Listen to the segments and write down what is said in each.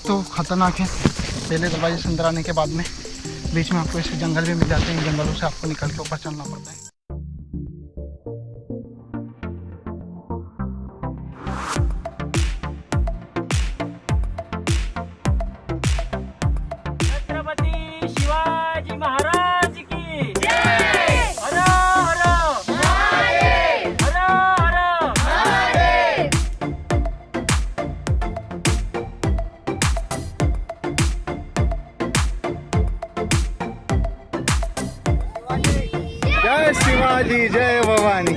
तो खतरनाक है। पहले दरवाजे से अंदर आने के बाद में बीच में आपको ऐसे जंगल भी मिल जाते हैं, जंगलों से आपको निकल के ऊपर चलना पड़ता है। छत्रपति शिवाजी महाराज की जय। हर हर महादेव, हर हर महादेव। जय शिवाजी, जय भवानी।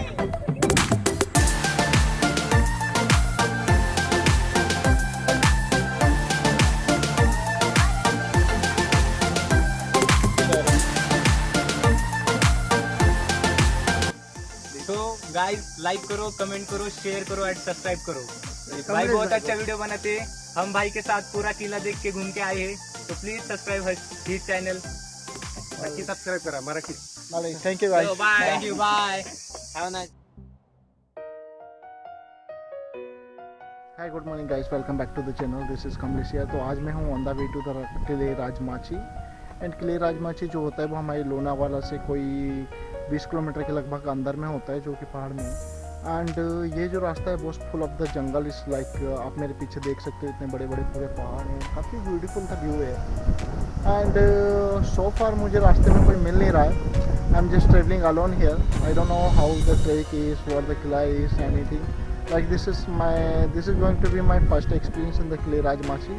तो गाइस लाइक करो, कमेंट करो, शेयर करो एंड सब्सक्राइब करो। भाई बहुत अच्छा वीडियो बनाते हैं। हम भाई के साथ पूरा किला देख के घूम के आए हैं, तो प्लीज सब्सक्राइब हिज चैनल। नक्की सबस्क्राईब करा Marathi. Thank you guys. Bye, thank you, bye, have a nice. Hi, good morning guys, welcome back to the channel. This is Kamlesh here. तो आज मैं हूँ on the way to the किले Rajmachi. And किले राजमाची जो होता है वो हमारे लोनावाला से कोई 20 किलोमीटर के लगभग अंदर में होता है, जो कि पहाड़ में है। एंड ये जो रास्ता है वो फुल ऑफ द जंगल इस लाइक आप मेरे पीछे देख सकते हो, इतने बड़े बड़े पूरे पहाड़ हैं, काफ़ी ब्यूटीफुल सा व्यू है। एंड सो फार मुझे रास्ते में कोई मिल नहीं रहा है। I am just travelling alone here. I don't know how the trek is, what the Qila is, anything like this is going to be my first experience in the Kile Rajmachi.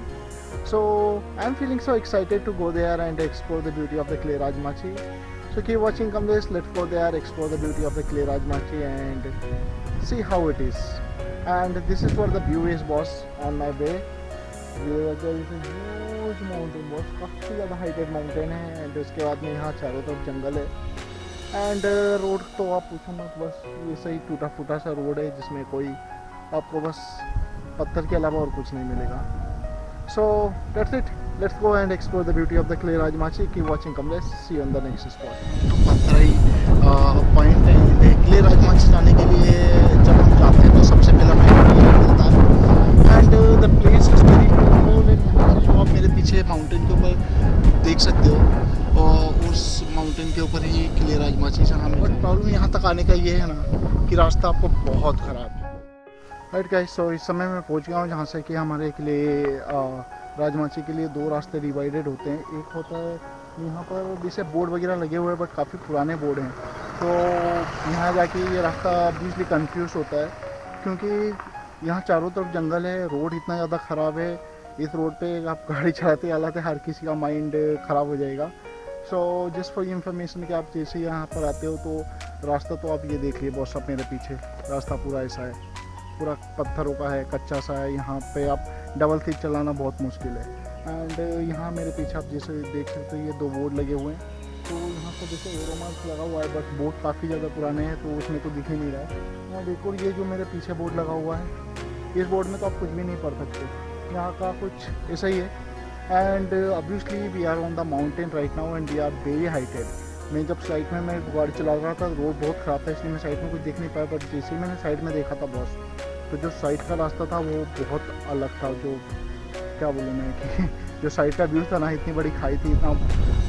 So I'm feeling so excited to go there and explore the beauty of the Kile Rajmachi. So keep watching, come this, let's go there, explore the beauty of the Kile Rajmachi and see how it is. And this is where the view is, boss, on my way. There is a huge mountain, boss, काफ़ी ज़्यादा heighted mountain है। And उसके बाद में यहाँ चारों तरफ जंगल है। एंड रोड तो आप पूछो मत, बस वैसे ही टूटा फूटा सा रोड है जिसमें कोई आपको बस पत्थर के अलावा और कुछ नहीं मिलेगा। So that's it, let's go and explore the beauty of the किले Rajmachi. Keep watching, come let's see on the next spot. पत्थराई पॉइंट है किले राजमाची जाने के लिए। जब हम जाते हैं तो सबसे पहला पॉइंट मिलता है। And the place is very beautiful. And यहाँ से जो आप मेरे पीछे माउंटेन के ऊपर देख सकते हो, और उस माउंटेन के ऊपर ही किले राजमाची जाना। बट प्रॉब्लम यहाँ तक आने का ये है ना कि रास्ता आपको बहुत ख़राब है। राइट गाइस, सो इस समय मैं पहुँच गया हूँ जहाँ से कि हमारे किले राजमाची के लिए दो रास्ते डिवाइडेड होते हैं। एक होता है यहाँ पर भी से बोर्ड वगैरह लगे हुए हैं, बट काफ़ी पुराने बोर्ड हैं। तो यहाँ जाके ये रास्ता ऑब्वियसली कंफ्यूज होता है, क्योंकि यहाँ चारों तरफ जंगल है, रोड इतना ज़्यादा ख़राब है। इस रोड पे आप गाड़ी चलाते हालांकि हर किसी का माइंड ख़राब हो जाएगा। सो जस्ट फॉर इन्फॉर्मेशन कि आप जैसे यहाँ पर आते हो तो रास्ता तो आप ये देख लिए बॉस, आप मेरे पीछे रास्ता पूरा ऐसा है, पूरा पत्थरों का है, कच्चा सा है। यहाँ पे आप डबल क्लिक चलाना बहुत मुश्किल है। एंड यहाँ मेरे पीछे आप जैसे देख सकते हो ये दो बोर्ड लगे हुए हैं। तो यहाँ पर जैसे एरो मार्क लगा हुआ है, बट बोर्ड काफ़ी ज़्यादा पुराने हैं तो उसमें तो दिख ही नहीं रहा है। यहाँ देखो ये जो मेरे पीछे बोर्ड लगा हुआ है, इस बोर्ड में तो आप कुछ भी नहीं पढ़ सकते। यहाँ का कुछ ऐसा ही है। And obviously we are on the mountain right now and we are very heighted. मैं जब साइड में मैं गाड़ी चला रहा था, रोड बहुत ख़राब था, इसलिए मैं साइड में कुछ देख नहीं पाया। बट जैसे ही मैंने साइड में देखा था बॉस, तो जो साइड का रास्ता था वो बहुत अलग था। जो क्या बोलूँ मैं कि जो साइड का व्यू था ना, इतनी बड़ी खाई थी, इतना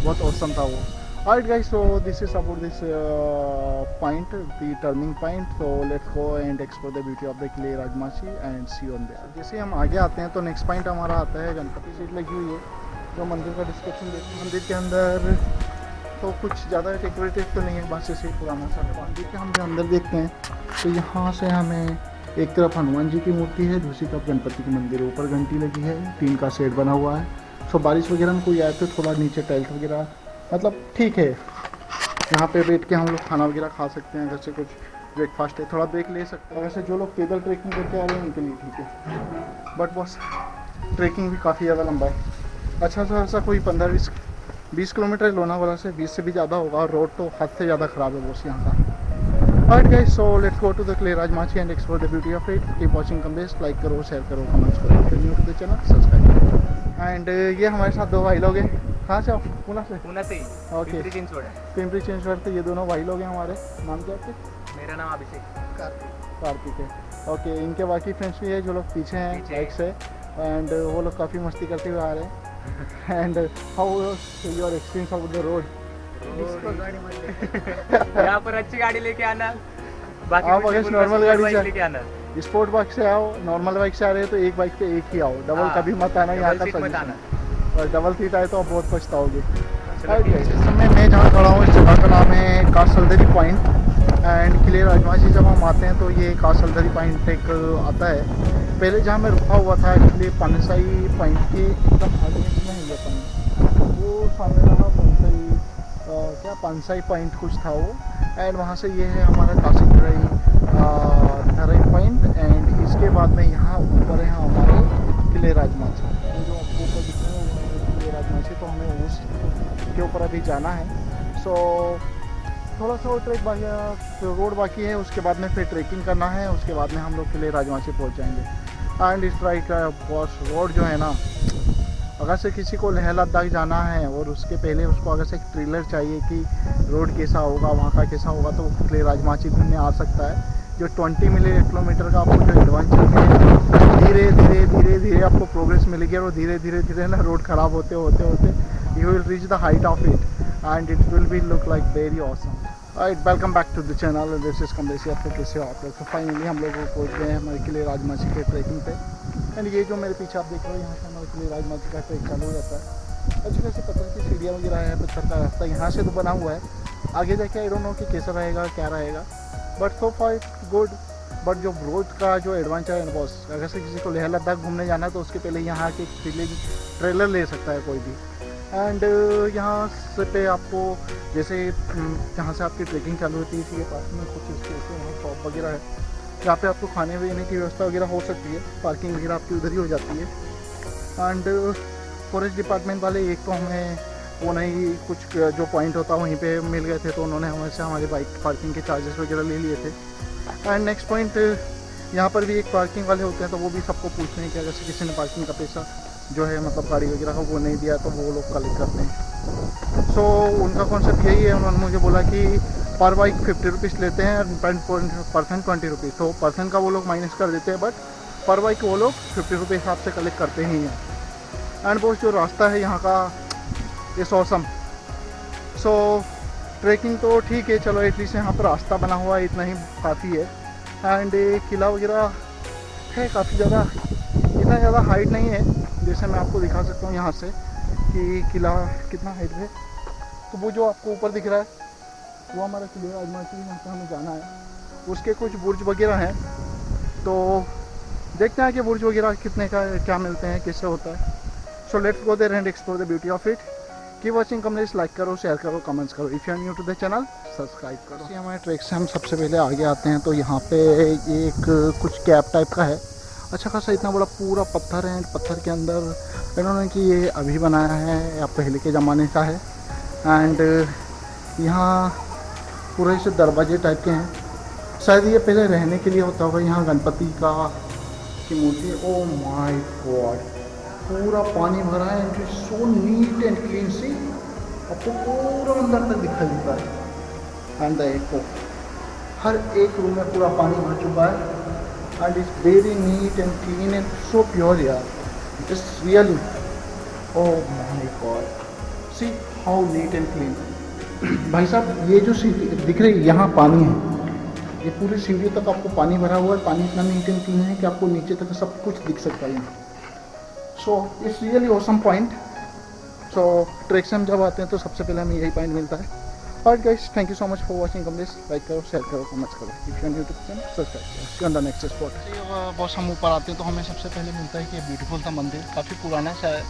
बहुत औसम था वो। Alright guys, so this is about this point, the turning point. So let's go and explore the beauty of the Kile Rajmachi and see on there. जैसे हम आगे आते हैं तो नेक्स्ट पॉइंट हमारा आता है गणपति सीट लगी हुई है, जो मंदिर का डिस्क्रिप्शन देखते हैं। मंदिर के अंदर तो कुछ ज़्यादा डेकोरेटिव तो नहीं है, बस ऐसे पुराना सा। मंदिर के हम अंदर देखते हैं तो यहाँ से हमें एक तरफ हनुमान जी की मूर्ति है, दूसरी तरफ गणपति की मंदिर है। ऊपर घंटी लगी है, टीन का सेट बना हुआ है। सो बारिश वगैरह में कोई आए तो थोड़ा नीचे टाइल्स वगैरह मतलब ठीक है। यहाँ पे बैठ के हम लोग खाना वगैरह खा सकते हैं, जैसे कुछ ब्रेकफास्ट है, थोड़ा ब्रेक ले सकते हैं। वैसे जो लोग पैदल ट्रैकिंग करके आ रहे हैं उनके लिए ठीक है, बट बस ट्रैकिंग भी काफ़ी ज़्यादा लंबा है। अच्छा सा ऐसा कोई 15-20 किलोमीटर लोनावाला से, 20 से भी ज़्यादा होगा। और रोड तो हद से ज़्यादा ख़राब है बस यहाँ का। Alright guys, so let's go to the Kile Rajmachi and explore the beauty of it. Keep watching, come this, like करो, शेयर करो, कमेंट्स करो, if you're new to the channel, subscribe करो। एंड ये हमारे साथ दो भाई लोग हैं। कहाँ से आप? पुणे से? पुणे से। ओके, पिंपरी चिंचवड़ से ये दोनों भाई लोग हैं हमारे। नाम क्या है? मेरा नाम अभिषेक। कार्तिक है। ओके, इनके बाकी फ्रेंड्स भी है जो लोग पीछे हैं बाइक से। एंड वो लोग काफ़ी मस्ती करते हुए आ रहे हैं। And how your experience of the road? यहाँ पर अच्छी गाड़ी लेके आना, बाकी आप कुछ नहीं अगर बोलूंगा, normal सुपर गाड़ी बाइक से- लेके आना, स्पोर्ट बाइक से आओ, नॉर्मल बाइक से आ रहे हो तो एक बाइक पे एक ही आओ, डबल हाँ, कभी मत आना, यहाँ डबल का सीट मत सजेशन। आना। और डबल सीट आए तो आप बहुत पछताओगे। चलो और ठीक है। इस समय मैं जहाँ खड़ा हूँ इस जगह का नाम है कासलदरी पॉइंट। एंड किले राजमाची जब हम आते हैं तो ये कासलदरी पॉइंट एक आता है। पहले जहाँ मैं रुका हुआ था एक्चुअली पानसाई पॉइंट के एकदम आगे में है ये पॉइंट, वो सामने रहा पानसाई क्या पानसाई पॉइंट कुछ था वो। एंड वहाँ से ये है हमारा कासलदरी पॉइंट। एंड इसके बाद में यहाँ ऊपर है हमारे किले राजमाची, जो आपको ऊपर दिख रहे हैं किले राजमाची, तो हमें उस के ऊपर अभी जाना है। सो थोड़ा सा ट्रैक रोड बाकी है, उसके बाद में फिर ट्रैकिंग करना है, उसके बाद में हम लोग किले राजमाची पहुंच जाएंगे। एंड इस राइट का बॉस रोड जो है ना, अगर से किसी को लेह लद्दाख जाना है और उसके पहले उसको अगर से एक ट्रेलर चाहिए कि रोड कैसा होगा, वहाँ का कैसा होगा, तो वो किले राजमाची घूमने आ सकता है। जो 20 किलोमीटर का आपको जो एडवेंचर है, धीरे धीरे धीरे धीरे आपको प्रोग्रेस मिलेगी और धीरे धीरे धीरे ना रोड ख़राब होते होते होते you will reach the height of it and it will be look like very awesome. Right, welcome back to the channel, this is Kamlesh. आपको कैसे हो आप लोग? तो फाइनली हम लोग पहुँच गए हैं हमारे किले राजमाची के ट्रैकिंग पे। एंड ये जो मेरे पीछे आप देख रहे हो, यहाँ से हमारे किले राजमाची का ट्रैक चालू हो जाता है। अच्छी खासी पत्थर की सीढ़ियाँ वगैरह है, पत्थर का रास्ता यहाँ से तो बना हुआ है, आगे जाके आई डोंट नो कि कैसा रहेगा क्या रहेगा, but so far it's good. But जो रोड का जो एडवेंचर है बॉस, अगर से किसी को लेह लद्दाख घूमने जाना है तो उसके पहले यहाँ के ट्रेलर ले सकता है कोई भी। एंड यहाँ से पे आपको जैसे जहाँ से आपकी ट्रैकिंग चालू होती है, इसी के पास में कुछ इसके वहाँ शॉप वगैरह है, जहाँ पे आपको खाने पीने की व्यवस्था वगैरह हो सकती है, पार्किंग वगैरह आपकी उधर ही हो जाती है। एंड फॉरेस्ट डिपार्टमेंट वाले एक तो हमें वो नहीं कुछ जो पॉइंट होता वहीं पे मिल गए थे, तो उन्होंने हमसे हमारी बाइक पार्किंग के चार्जेस वगैरह ले लिए थे। एंड नेक्स्ट पॉइंट, यहाँ पर भी एक पार्किंग वाले होते हैं, तो वो भी सबको पूछते हैं कि अगर किसी ने पार्किंग का पैसा जो है मतलब गाड़ी वगैरह का वो नहीं दिया तो वो लोग कलेक्ट करते हैं। सो उनका कॉन्सेप्ट यही है, उन्होंने मुझे बोला कि पर बाइक 50 रुपीज़ लेते हैं और पर्सन 20 रुपीज़, तो पर्सन का वो लोग माइनस कर देते हैं, बट पर बाइक वो लोग 50 रुपये हिसाब से कलेक्ट करते ही हैं। एंड वो जो रास्ता है यहाँ का इट्स ऑसम। सो ट्रैकिंग तो ठीक है, चलो एटलीस्ट यहाँ पर रास्ता बना हुआ है, इतना ही काफ़ी है। एंड किला वगैरह है काफ़ी ज़्यादा, इतना ज़्यादा हाइट नहीं है, जैसे मैं आपको दिखा सकता हूँ यहाँ से कि किला कितना हाइट है। तो वो जो आपको ऊपर दिख रहा है वो हमारा किले राजमाची, यहाँ से हमें जाना है। उसके कुछ बुर्ज वगैरह हैं, तो देखते हैं कि बुर्ज वगैरह कितने का क्या मिलते हैं, किससे होता है। So let's go there and explore the beauty of it. Keep watching Kamlesh, like करो, शेयर करो, कमेंट्स करो। If you are new to the channel subscribe करो। हमारे ट्रैक से हम सबसे पहले आगे आते हैं, तो यहाँ पे एक कुछ कैप टाइप का है, अच्छा खासा इतना बड़ा पूरा पत्थर है। पत्थर के अंदर इन्होंने कि ये अभी बनाया है या पहले के ज़माने का है। एंड यहाँ पूरे से दरवाजे टाइप के हैं, शायद ये पहले रहने के लिए होता होगा। यहाँ गणपति का की मूर्ति, ओ माय गॉड, पूरा पानी भरा है। And it's so neat and clean, see आपको पूरा अंदर तक दिखाई देता है। एंड देखो हर एक रूम में पूरा पानी भर चुका है। And it's very neat and clean and so pure यार, it's really oh my God, see how neat and clean. भाई साहब ये जो सीढ़ी दिख रही है यहाँ पानी है, ये पूरी सीढ़ी तक आपको पानी भरा हुआ है। पानी इतना नीट एंड क्लीन है कि आपको नीचे तक सब कुछ दिख सकता है यहाँ। So it's really awesome point. So track से हम जब आते हैं तो सबसे पहले हमें यही पॉइंट मिलता है। और guys thank you so much for watching Kamlesh, like करो, शेयर करो, कमेंट्स करो। If you are new to the channel subscribe करो। On the next spot boss हम ऊपर आते हैं तो हमें सबसे पहले मिलता है कि ब्यूटीफुल सा मंदिर, काफ़ी पुराना सा है,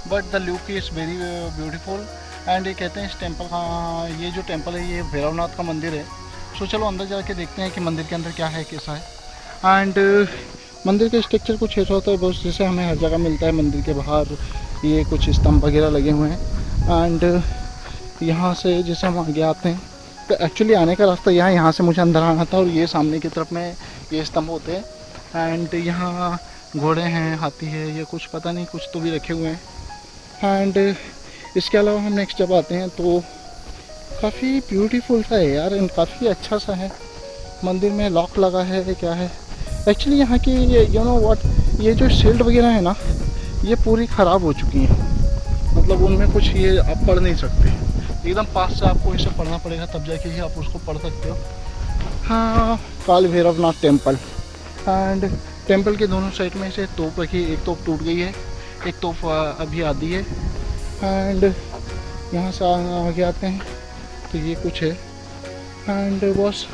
but the look is very beautiful. And ये कहते हैं इस टेम्पल का, ये जो टेम्पल है ये भैरवनाथ का मंदिर है। सो चलो अंदर जाके देखते हैं कि मंदिर के अंदर क्या है, कैसा है। एंड मंदिर का स्ट्रक्चर कुछ ऐसा होता है बस, जैसे हमें हर जगह मिलता है। मंदिर के बाहर ये कुछ स्तंभ वगैरह लगे हुए हैं। एंड यहाँ से जैसे हम आगे आते हैं तो एक्चुअली आने का रास्ता यहाँ से मुझे अंदर आना था, और ये सामने की तरफ में ये स्तंभ होते हैं। एंड यहाँ घोड़े हैं, हाथी है, ये कुछ पता नहीं कुछ तो भी रखे हुए हैं। एंड इसके अलावा हम नेक्स्ट जब आते हैं तो काफ़ी ब्यूटीफुल सा है यार, एंड काफ़ी अच्छा सा है। मंदिर में लॉक लगा है क्या है एक्चुअली यहाँ की, यू नो व्हाट, ये जो शील्ड वगैरह है ना, ये पूरी ख़राब हो चुकी हैं, मतलब उनमें कुछ ये आप पढ़ नहीं सकते, एकदम पास से आपको इसे पढ़ना पड़ेगा तब जाके ही आप उसको पढ़ सकते हो। हाँ, काल भैरवनाथ टेम्पल, एंड टेम्पल के दोनों साइड में से तोप रखी, एक तोप टूट गई है, एक तोप अभी आधी है। एंड यहाँ से आगे आते हैं तो ये कुछ है। एंड बस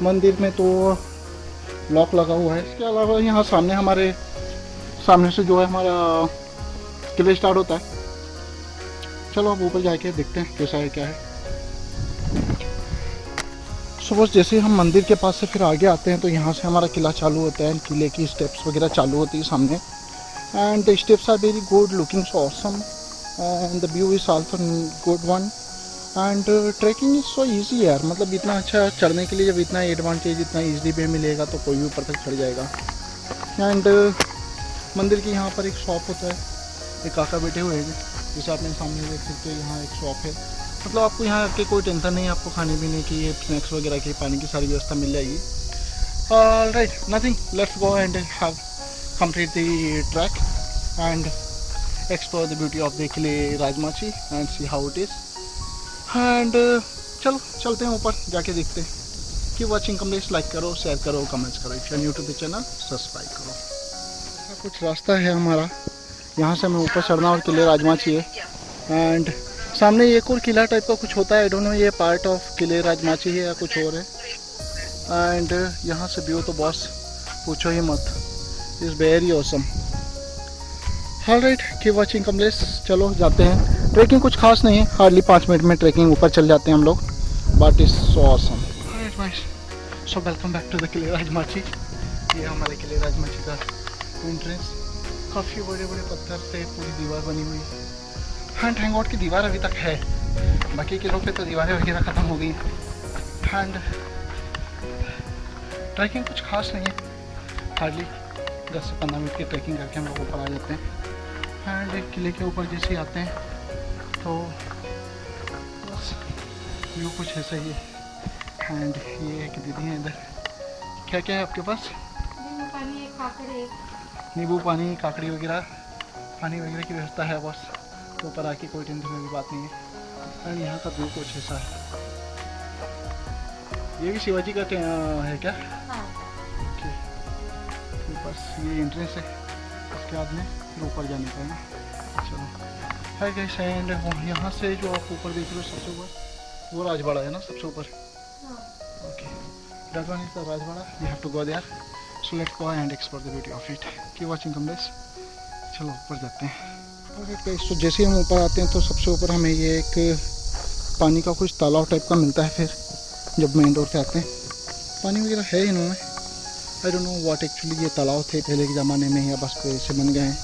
मंदिर में तो लॉक लगा हुआ है। इसके अलावा यहाँ सामने हमारे सामने से जो है हमारा किले स्टार्ट होता है। चलो अब ऊपर जाके देखते हैं कैसा है क्या है। बस जैसे हम मंदिर के पास से फिर आगे आते हैं तो यहाँ से हमारा किला चालू होता है, किले की स्टेप्स वगैरह चालू होती है सामने। And the steps are very good, looking so awesome, and the view is also good one. And trekking is so easy यार, मतलब इतना अच्छा चढ़ने के लिए जब इतना एडवांटेज इतना ईजी वे मिलेगा तो कोई भी ऊपर तक चढ़ जाएगा। एंड मंदिर के यहाँ पर एक शॉप होता है, एक काका बैठे हुए हैं, जैसे आपने सामने देख सकते हो यहाँ एक शॉप है। मतलब आपको यहाँ आके कोई टेंशन नहीं है, आपको खाने पीने की, स्नैक्स वगैरह की, पानी की सारी व्यवस्था मिल जाएगी। Right, nothing, let's go and have complete the track and explore the beauty of the किले Rajmachi and see how it is. And चलो चलते हैं ऊपर जाके देखते हैं। कीप वाचिंग कमलेश, लाइक करो, शेयर करो, कमेंट्स करो, if you are new to the channel subscribe करो। कुछ रास्ता है हमारा, यहाँ से हमें ऊपर चढ़ना और किले राजमाची है। एंड सामने एक और किला टाइप का कुछ होता है, आई डोंट नो ये पार्ट ऑफ किले राजमाची है या कुछ और है। एंड यहाँ से व्यू तो बॉस पूछो ही मत, is very awesome. Alright, keep watching Kamlesh, चलो जाते हैं। ट्रैकिंग कुछ खास नहीं है, हार्डली 5 मिनट में ट्रैकिंग ऊपर चल जाते हैं हम लोग, but is so awesome. Alright guys, so welcome back to the किले राजमाची। ये हमारे किले राजमाची का एंट्रेंस, काफ़ी बड़े बड़े पत्थर से पूरी दीवार बनी हुई है। हाँ, थैंक गॉड की दीवार अभी तक है, बाकी किलों पे तो दीवारें वगैरह ख़त्म हो गई हैं। एंड ट्रैकिंग कुछ खास नहीं है, हार्डली 10 से 15 मिनट की ट्रैकिंग करके हम लोग ऊपर आ जाते हैं। एंड किले के ऊपर जैसे ही आते हैं तो बस व्यू कुछ ऐसा ही है। एंड ये एक दीदी है इधर, क्या क्या है आपके पास? नींबू पानी, काकड़ी वगैरह, पानी वगैरह की व्यवस्था है बस, तो ऊपर आके कोई टेंशन वाली बात नहीं है। एंड यहाँ का व्यू कुछ ऐसा है। ये भी शिवाजी का है क्या? ओके, तो बस ये एंट्रेंस है, उसके बाद में फिर ऊपर जाने का है ना। चलो है गाइस, एंड यहाँ से जो आप ऊपर देख रहे हो सबसे ऊपर, वो राजवाड़ा है ना सबसे ऊपर। Okay, that one is the Rajwada, you have to go there. So let's go and explore the beauty of it. Keep watching Kamlesh, चलो ऊपर जाते हैं। तो जैसे ही हम ऊपर आते हैं तो सबसे ऊपर हमें ये एक पानी का कुछ तालाब टाइप का मिलता है। फिर जब मेन रोड से आते हैं, पानी वगैरह है इन्होंने, आई डोंट नो व्हाट एक्चुअली ये तालाब थे पहले के ज़माने में या बस ऐसे बन गए हैं।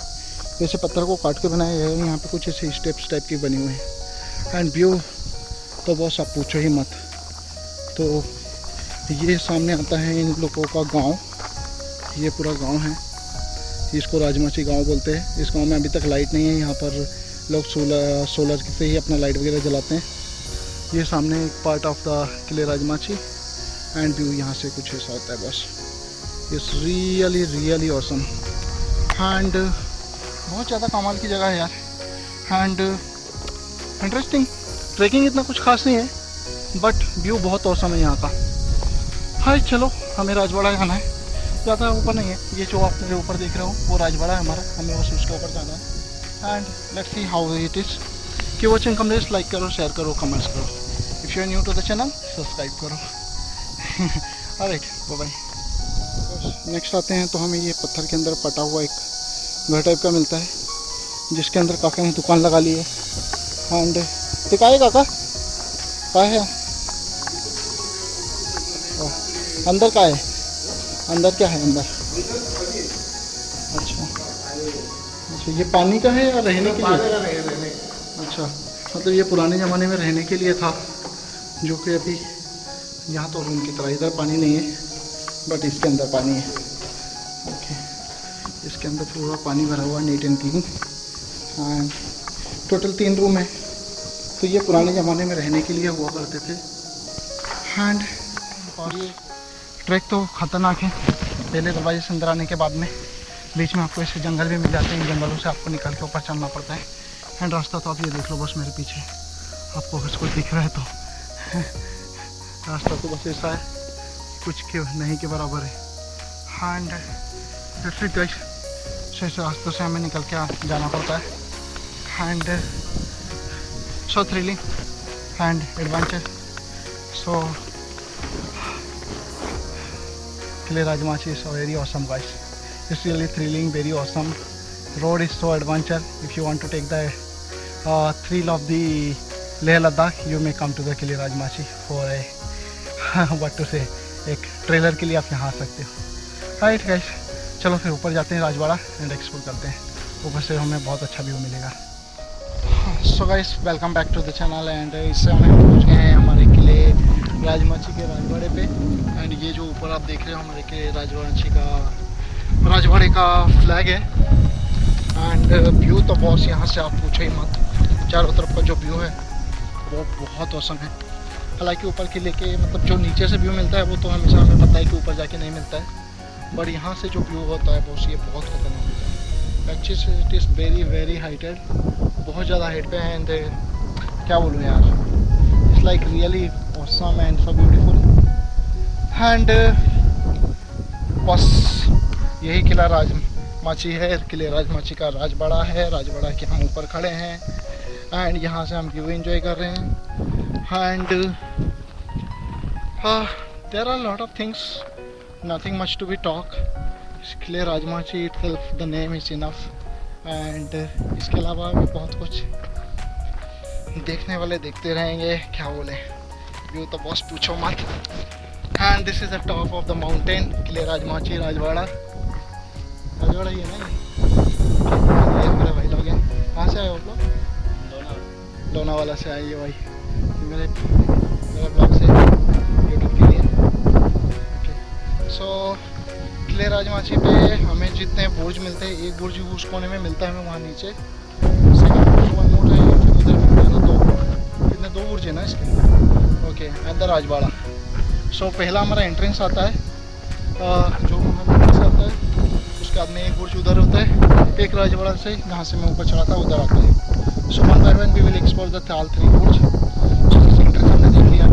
वैसे पत्थर को काट के बनाए गए हैं, यहाँ पे कुछ ऐसे स्टेप्स टाइप के बने हुए हैं। एंड व्यू तो बस आप पूछो ही मत। तो ये सामने आता है इन लोगों का गाँव, ये पूरा गाँव है, इसको राजमाची गांव बोलते हैं। इस गांव में अभी तक लाइट नहीं है, यहाँ पर लोग सोलर से ही अपना लाइट वगैरह जलाते हैं। ये सामने एक पार्ट ऑफ द किले राजमाची एंड व्यू यहाँ से कुछ ऐसा होता है बस। It's really really awesome and बहुत ज़्यादा कमाल की जगह है यार। एंड इंटरेस्टिंग, ट्रैकिंग इतना कुछ खास नहीं है बट व्यू बहुत ऑसम है यहाँ का। हाय, चलो हमें राजवाड़ा जाना है, ज़्यादा ऊपर नहीं है, ये जो आप मेरे ऊपर देख रहे हो वो राजवाड़ा है हमारा, हमें बस उसके ऊपर जाना है। And let's see how it is. Keep watching Kamlesh, like करो, शेयर करो, कमेंट्स करो, if you are new to the channel subscribe करो। Alright, bye bye. नेक्स्ट आते हैं तो हमें ये पत्थर के अंदर पटा हुआ एक घर टाइप का मिलता है, जिसके अंदर काका ने दुकान लगा ली है। एंड दिखाए काका का है अंदर, का है अंदर, क्या है अंदर? अच्छा अच्छा, ये पानी का है या रहने के लिए? अच्छा, मतलब ये पुराने ज़माने में रहने के लिए था, जो कि अभी यहाँ तो रूम की तरह, इधर पानी नहीं है बट इसके अंदर पानी है। ओके, इसके अंदर पूरा पानी भरा हुआ, NEET and clean. And total 3 room है, तो ये पुराने ज़माने में रहने के लिए हुआ करते थे। एंड और ये ट्रैक तो ख़तरनाक है, पहले दरवाजे से अंदर आने के बाद में बीच में आपको ऐसे जंगल भी मिल जाते हैं, जंगलों से आपको निकल के ऊपर चलना पड़ता है। एंड रास्ता तो आप ये देख लो बस मेरे पीछे, आपको अगर कोई दिख रहा है तो रास्ता तो बस ऐसा है, कुछ के नहीं के बराबर है। एंड दैट्स इट गाइस, ऐसे रास्तों से हमें निकल के जाना पड़ता है। And so thrilling and adventure. So Kile Rajmachi is very awesome guys. It's really thrilling, very awesome. Road is so adventure. If you want to take the thrill of the Leh Ladakh, you may come to the Kile Rajmachi for a what to say, एक trailer के लिए आप यहाँ आ सकते हो। Right guys, चलो फिर ऊपर जाते हैं राजवाड़ा एंड एक्सप्लोर करते हैं, ऊपर से हमें बहुत अच्छा व्यू मिलेगा। So guys, welcome back to the channel. And इससे हम पहुँच गए हैं हमारे किले राजमाची के राजवाड़े पे। एंड ये जो ऊपर आप देख रहे हो हमारे के राजवाड़े का फ्लैग है। एंड व्यू तो बॉस यहाँ से आप पूछो ही मत, चारों तरफ का जो व्यू है वो बहुत औसम है। हालांकि ऊपर किले के मतलब जो नीचे से व्यू मिलता है वो तो हमेशा हमें पता है कि ऊपर जाके नहीं मिलता है, बट यहाँ से जो व्यू होता है बॉस ये बहुत खतरनाक होता है। Actually it is very very heighted, बहुत ज़्यादा हाइट पे है। एंड क्या बोलूँ यार, it's like really awesome and so beautiful. And बस यही किला राजमाची है, किले राजमाची का राजवाड़ा है। राजवाड़ा के हम ऊपर खड़े हैं एंड यहाँ से हम व्यू एंजॉय कर रहे हैं। And there are lot of things, nothing much to be talk. किले Rajmachi itself the name is enough. And इसके अलावा भी बहुत कुछ देखने वाले देखते रहेंगे, क्या बोले, व्यू तो बॉस पूछो मत। And this is the top of the mountain, किले राजमाची राजवाड़ा। राजवाड़ा ये नहीं, ये हमारे भाई लोग हैं। कहाँ से आए हो आप लोग? लोनावाला से आइए भाई, मेरे ब्लॉग से यूट्यूब के लिए। ओके, सो किले राजमाची पे हमें जितने बुर्ज मिलते हैं, एक बुर्ज उस कोने में मिलता है हमें वहाँ नीचे, सेकंड बुर्ज वन मोर है उधर मिलता है ना, कितने दो बुर्ज है ना इसके। Okay, at the Rajwada. So पहला हमारा एंट्रेंस आता है, जो हमारा से आता है, उसके बाद में एक बुर्ज उधर होता है, एक राजवाड़ा से जहाँ से मैं ऊपर चढ़ा था उधर आता है। So one by one we will explore the all three बुर्ज। सो दिस एंट्रेंस हमने देख लिया।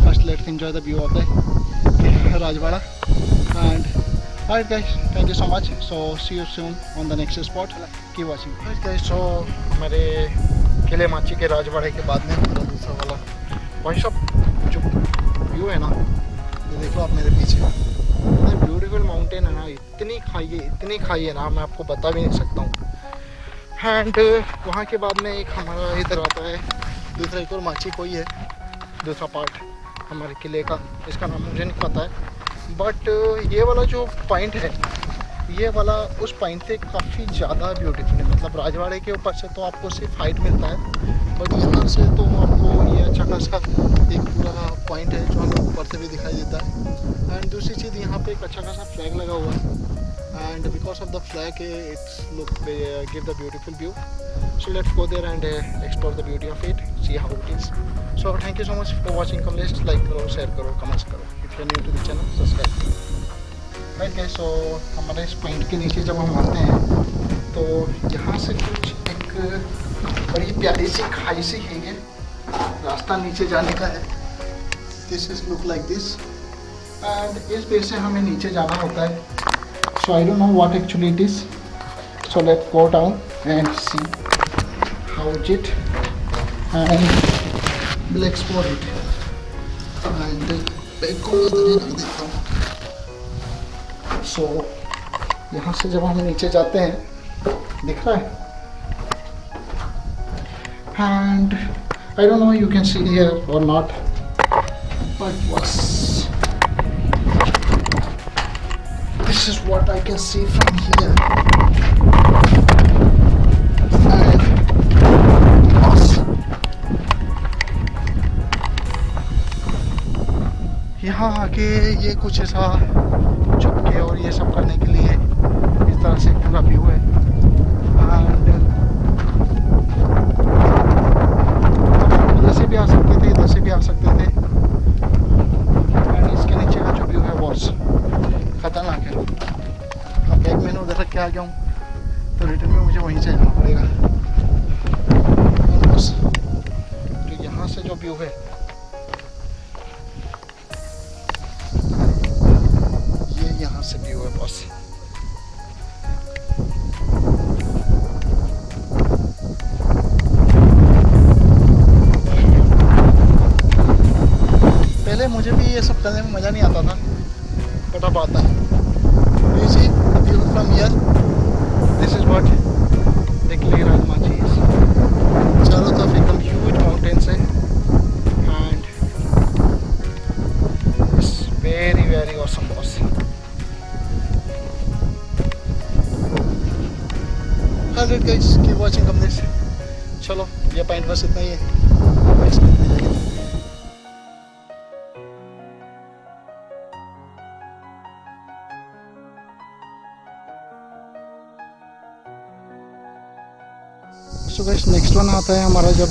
First let's enjoy the view of the Rajwada. And right guys, thank you so much. So see you soon on the next spot, keep watching. Right guys, so हमारे किले माची के राजवाड़े के बाद में हमारा दूसरा वाला वही सब जो व्यू है ना, ये देखो आप मेरे पीछे, ब्यूटीफुल माउंटेन है ना, इतनी खाई है ना, मैं आपको बता भी नहीं सकता हूँ। एंड वहाँ के बाद में एक हमारा इधर आता है दूसरा, एक और माची कोई है दूसरा पार्ट हमारे किले का, इसका नाम मुझे नहीं पता है। बट ये वाला जो पॉइंट है, ये वाला उस पॉइंट से काफ़ी ज़्यादा ब्यूटीफुल है। मतलब राजवाड़े के ऊपर से तो आपको सिर्फ हाइट मिलता है, बट यहाँ से तो आपको ये अच्छा खासा एक पूरा पॉइंट है जो हमें ऊपर से भी दिखाई देता है। एंड दूसरी चीज़, यहाँ पे एक अच्छा खासा फ्लैग लगा हुआ है। And because of the flag it's look give the beautiful view. So let's go there and explore the beauty of it, see how it is. So thank you so much for watching. Kamlesh, like करो, share करो, comments करो। If you are new to the channel, subscribe करो। Right guys, so हमारे इस point के नीचे जब हम आते हैं तो यहाँ से कुछ एक बड़ी प्यारी सी खाई सी है, ये रास्ता नीचे जाने का है। This is look like this. And इस वे से हमें नीचे जाना होता है। So I don't know what actually it is. So let's go down and see how it and will explore it. And back को देखता हूँ। सो यहाँ से जब हम नीचे जाते हैं, दिख रहा है, and I don't no you can see here और नॉट, बट बस this is what I can see from here. यहाँ आके ये कुछ ऐसा चुपके और ये सब करने के लिए इस तरह से पूरा व्यू है। एंड इधर से भी आ सकते थे, इधर से भी आ सकते थे। एंड इसके नीचे का जो व्यू है बहुत खतरनाक है। आ गया हूँ, तो रिटर्न में मुझे वहीं से जाना पड़ेगा। बस तो यहाँ से जो व्यू है, ये यहाँ से व्यू है बस। पहले मुझे भी ये सब करने में मज़ा नहीं आता था, बट अब आता है। You see the view from here. This is what the Kile Rajmachi is. चारों तरफ एकदम huge mountains है and it's very very awesome boss. Hello guys, keep watching from this. चलो ये पॉइंट बस इतना ही है। सो गाइस नेक्स्ट वन आता है हमारा, जब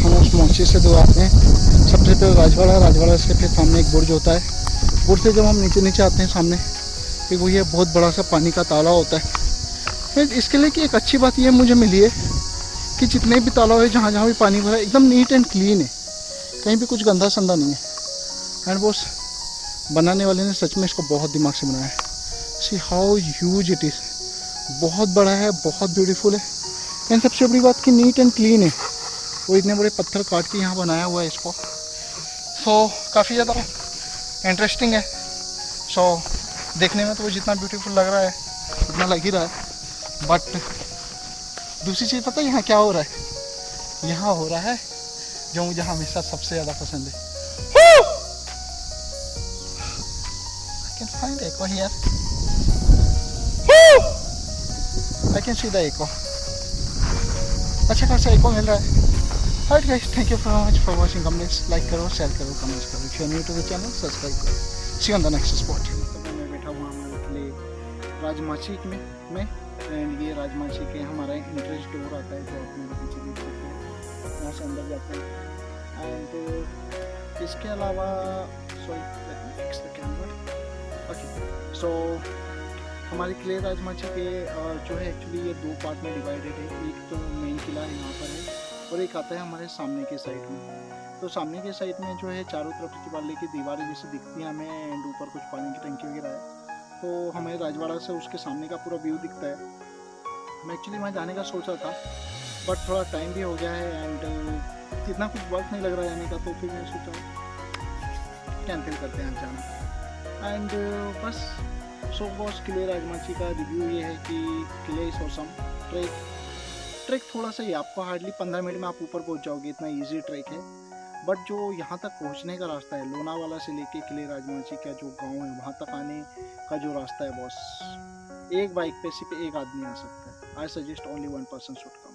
हम उस मौसी से दूर आते हैं। सबसे पहले राजवाड़ा से फिर सामने एक बुर्ज होता है। बुर्ज से जब हम नीचे आते हैं, सामने एक वो ये बहुत बड़ा सा पानी का तालाब होता है। इसके लिए कि एक अच्छी बात ये मुझे मिली है कि जितने भी तालाब है, जहाँ जहाँ भी पानी भरा है, एकदम नीट एंड क्लीन है, कहीं भी कुछ गंदा संदा नहीं है। एंड बॉस बनाने वाले ने सच में इसको बहुत दिमाग से बनाया है। See how huge it is, बहुत बड़ा है, बहुत ब्यूटीफुल है। एंड सबसे बड़ी बात कि नीट एंड क्लीन है। वो इतने बड़े पत्थर काट के यहाँ बनाया हुआ है इसको। सो काफ़ी ज़्यादा इंटरेस्टिंग है। सो देखने में तो वो जितना ब्यूटीफुल लग रहा है उतना लग ही रहा है, बट दूसरी चीज़ पता है यहाँ क्या हो रहा है? यहाँ हो रहा है जो मुझे हमेशा सबसे ज़्यादा पसंद है। I can find echo here. I can see the echo. अच्छा खासा एको मिल रहा है। Alright guys, thank you very much for watching. Comments like करो, शेयर करो, कमेंट्स करो। If you are new to the channel, subscribe करो। See you on the next spot. मैं बैठा हुआ हमारे किले राजमाची में एंड ये राजमाची के हमारा इंट्रेंस डोर आता है, जो आप मेरे पीछे देख सकते हैं। यहाँ से अंदर जाते हैं। एंड इसके अलावा सो हमारे किले राजमाची के जो है एक्चुअली ये दो पार्ट में डिवाइडेड है। एक तो मेन किला यहाँ पर है और एक आता है हमारे सामने के साइड में। तो सामने के साइड में जो है चारों तरफ की वाले की दीवारें जैसे दिखती हैं हमें, एंड ऊपर कुछ पानी की टंकी वगैरह है। तो हमें राजवाड़ा से उसके सामने का पूरा व्यू दिखता है। मैं एक्चुअली वहाँ जाने का सोचा था, बट थोड़ा टाइम भी हो गया है एंड इतना कुछ वक्त नहीं लग रहा है जाने का, तो फिर मैं सोचा कैंसिल करते हैं जाना। एंड बस सो बॉस किले राजमाची का रिव्यू ये है कि किले इज ऑसम। ट्रैक थोड़ा सा ही, आपको हार्डली 15 मिनट में आप ऊपर पहुंच जाओगे, इतना इजी ट्रैक है। बट जो यहाँ तक पहुँचने का रास्ता है, लोनावाला से लेके किले राजमाची का जो गांव है वहाँ तक आने का जो रास्ता है बॉस, एक बाइक पे सिर्फ एक आदमी आ सकता है। I suggest only 1 person should come.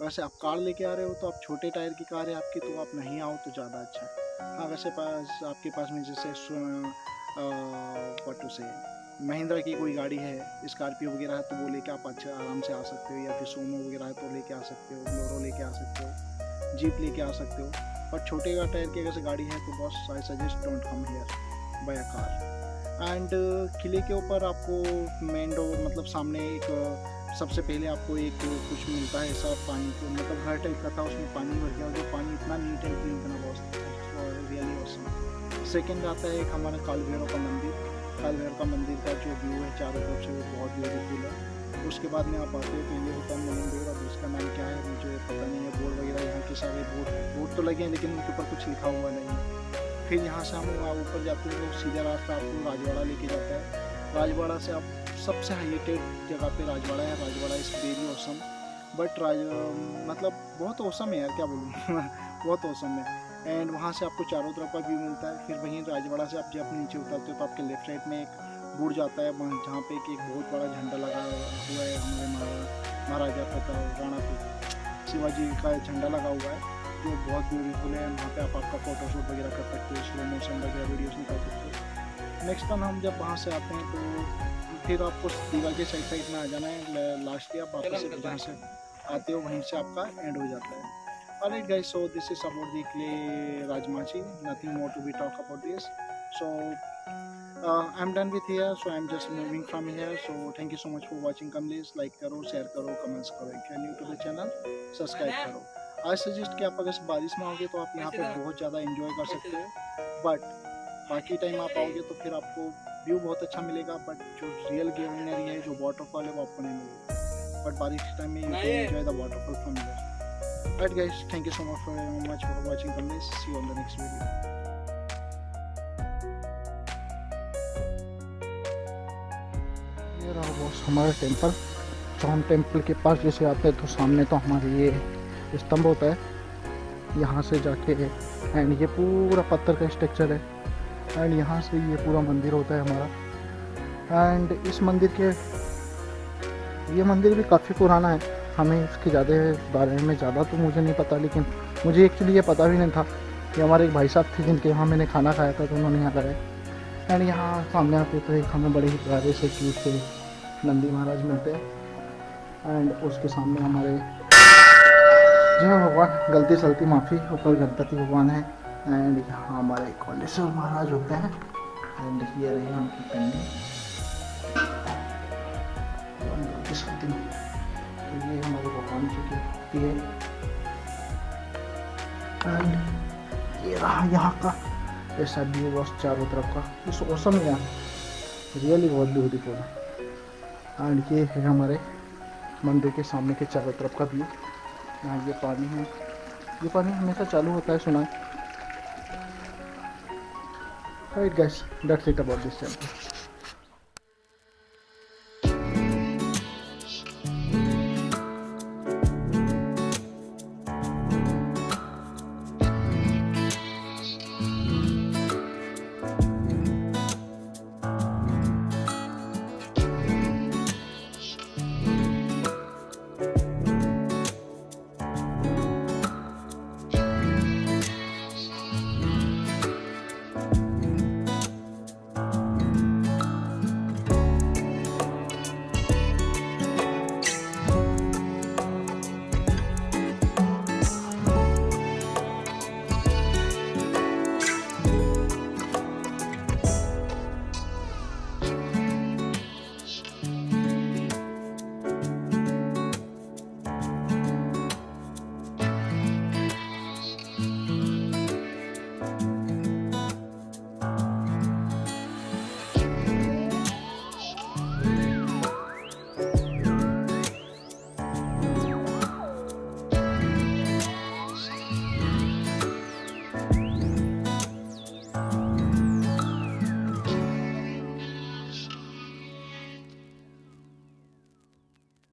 वैसे आप कार लेके आ रहे हो तो आप छोटे टायर की कार है आपकी, तो आप नहीं आओ तो ज़्यादा अच्छा है। हाँ वैसे आपके पास में जैसे व्हाट टू से महिंद्रा की कोई गाड़ी है, स्कॉर्पियो वगैरह है, तो वो लेके आप अच्छा आराम से आ सकते हो, या फिर सोमो वगैरह है तो लेके आ सकते हो, बोलेरो लेके आ सकते हो, जीप लेके आ सकते हो। और छोटे का टायर की अगर से गाड़ी है तो boss I suggest don't come here bye a car. And किले के ऊपर आपको मेन डोर मतलब सामने एक सबसे पहले आपको एक कुछ मिलता है ऐसा पानी को, मतलब घर टाइप का था, उसमें पानी भर गया, जो पानी इतना नीट एंड क्लीन था बॉस, रियली ऑसम। सेकेंड आता है एक हमारा काल भैरव का मंदिर। काल भैरव का मंदिर का जो व्यू है चारों तरफ से वो बहुत ब्यूटीफुल है। उसके बाद में आप आते हो तो ये होता है मंदिर, और उसका नाम क्या है मुझे पता नहीं है। बोर्ड वगैरह यहाँ के सारे बोर्ड तो लगे हैं, लेकिन उनके ऊपर कुछ लिखा हुआ नहीं है। फिर यहाँ से हम ऊपर जाते हैं तो सीधा रास्ता आपको राजवाड़ा लेके जाता है। राजवाड़ा से आप सबसे हाईटेड जगह पे राजवाड़ा है। Rajwada is very awesome, but मतलब बहुत औसम है यार, क्या बोलूँ बहुत औसम है। एंड वहाँ से आपको चारों तरफ का व्यू मिलता है। फिर वहीं राजवाड़ा से आप जब नीचे उतरते हो तो आपके लेफ्ट साइड में एक बुर्ज आता है, जहाँ पे एक बहुत बड़ा झंडा लगा हुआ है, हमारे महाराजा प्रताप राणा शिवाजी का झंडा लगा हुआ है, जो बहुत ब्यूटीफुल है। वहाँ पे आप आपका फोटोशूट वगैरह कर सकते हो, स्लो मोशन वगैरह वीडियोस निकाल सकते हो। नेक्स्ट टाइम हम जब वहाँ से आते हैं तो फिर आपको दीवार के साइड में आ जाना है। लास्ट पे आप वापस जहाँ से आते हो वहीं से आपका एंड हो जाता है। Alright guys, so this is about the Kile Rajmachi. Nothing more to be talk about this. So I'm done with here, so I'm just moving from here. So thank you so much for watching. Kamlesh, like करो, share करो, comments करो. If you're new to the channel, subscribe करो. I suggest कि आप अगर बारिश में आओगे तो आप यहाँ पे बहुत ज़्यादा enjoy कर सकते हो, but बाकी टाइम आप आओगे तो फिर आपको व्यू बहुत अच्छा मिलेगा, बट जो रियल ग्रीनरी है, जो वाटरफॉल है, वो आपको नहीं मिलेगा. बट बारिश के टाइम में you can enjoy the waterfall from here. But guys, thank you so much for watching Kamlesh. See you on the next video. ये रहा बॉस हमारा टेम्पल. तो हम टेम्पल के पास जैसे आते हैं तो सामने तो हमारे ये स्तंभ होता है, यहाँ से जाके, एंड ये पूरा पत्थर का स्ट्रक्चर है, एंड यहाँ से ये पूरा मंदिर होता है हमारा. एंड इस मंदिर के, ये मंदिर भी काफ़ी पुराना है. हमें इसके ज़्यादा बारे में ज़्यादा तो मुझे नहीं पता, लेकिन मुझे एक्चुअली ये पता भी नहीं था कि हमारे एक भाई साहब थे जिनके यहाँ मैंने खाना खाया था, तो उन्होंने यहाँ लगाया. एंड यहाँ सामने आते तो एक हमें बड़े ही प्यारे से क्यूट से नंदी महाराज मिलते हैं. एंड उसके सामने हमारे जय भगवान, गलती सलती माफ़ी, ऊपर गणपति भगवान है. एंड यहाँ हमारे कॉलेश्वर महाराज होते हैं. एंड ये रही उनकी पेंडिंग. तो ये हमारे भगवान जी की मूर्ति है. एंड ये रहा यहाँ का ऐसा व्यू बस चारों तरफ का. इस मौसम में रियली बहुत ब्यूटीफुल है. एंड ये है हमारे मंदिर के सामने के चारों तरफ का व्यू. यहाँ ये पानी है, ये पानी हमेशा चालू होता है, सुना है. Alright guys, that's it about this channel.